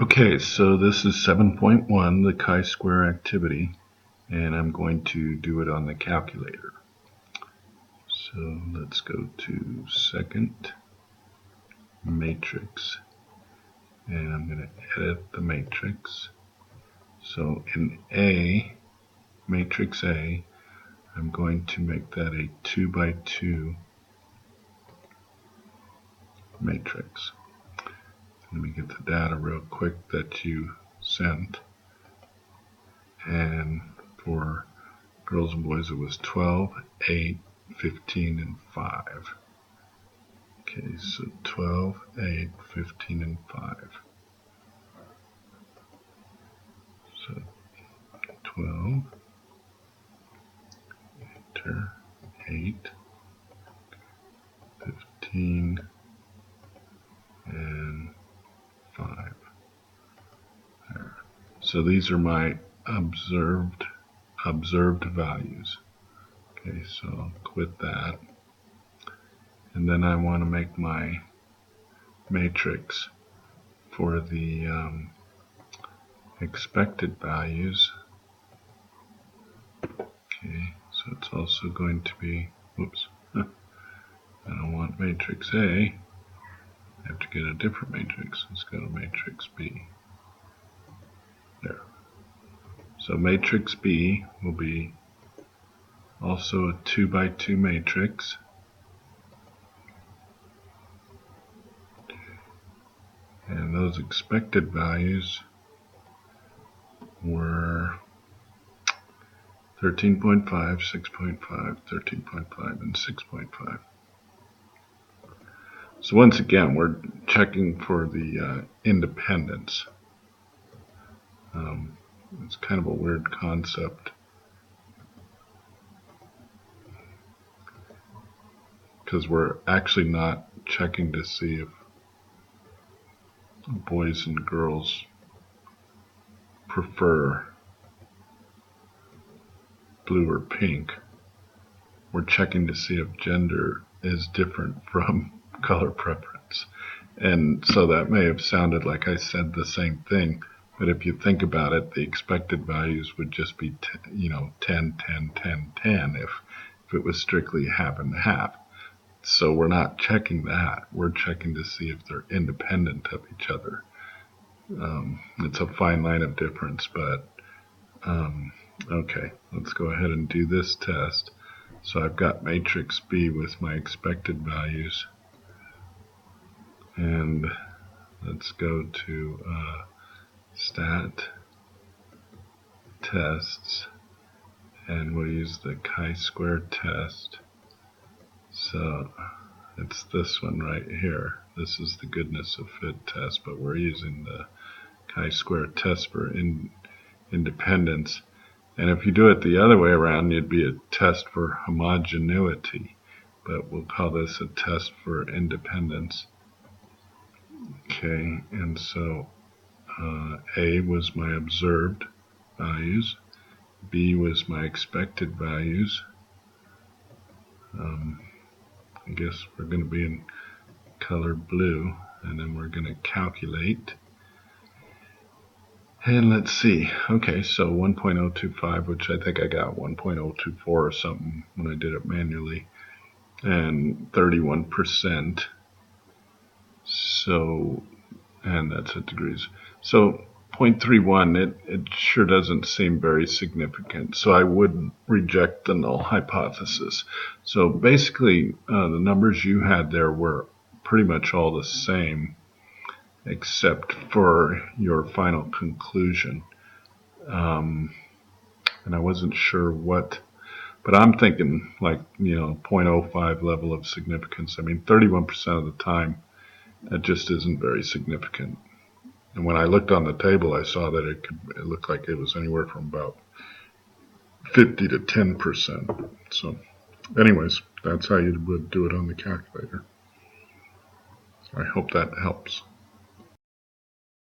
Okay, so this is 7.1, the chi-square activity, and I'm going to do it on the calculator. So let's go to second matrix, and I'm going to edit the matrix. So in A, matrix A, I'm going to make that a 2 by 2 matrix. Let me get the data real quick that you sent. And for girls and boys it was 12, 8, 15, and 5. Okay, so 12, 8, 15, and 5. So 12, enter, 8, 15, and 5. There. So these are my observed values. Okay, so I'll quit that. And then I want to make my matrix for the expected values. Okay, so it's also going to be, whoops, I don't want matrix A. I have to get a different matrix. Let's go to matrix B. There. So matrix B will be also a 2 by 2 matrix. And those expected values were 13.5, 6.5, 13.5, and 6.5. So once again, we're checking for the independence. It's kind of a weird concept, because we're actually not checking to see if boys and girls prefer blue or pink. We're checking to see if gender is different from color preference. And so that may have sounded like I said the same thing, but if you think about it, the expected values would just be 10, 10, 10, 10 if it was strictly half and half. So we're not checking that. We're checking to see if they're independent of each other. It's a fine line of difference, but okay, let's go ahead and do this test. So I've got matrix B with my expected values, and let's go to stat tests, and we'll use the chi-square test. So it's this one right here. This is the goodness of fit test, but we're using the chi-square test for independence. And if you do it the other way around, it'd be a test for homogeneity, but we'll call this a test for independence. Okay, and so A was my observed values, B was my expected values. I guess we're going to be in color blue, and then we're going to calculate. And let's see. Okay, so 1.025, which I think I got 1.024 or something when I did it manually, and 31%. So, and that's at degrees. So 0.31, it sure doesn't seem very significant. So I would reject the null hypothesis. So basically, the numbers you had there were pretty much all the same, except for your final conclusion. And I wasn't sure what, but I'm thinking like, 0.05 level of significance. I mean, 31% of the time, that just isn't very significant. And when I looked on the table, I saw that it looked like it was anywhere from about 50 to 10%. So anyways, that's how you would do it on the calculator. I hope that helps.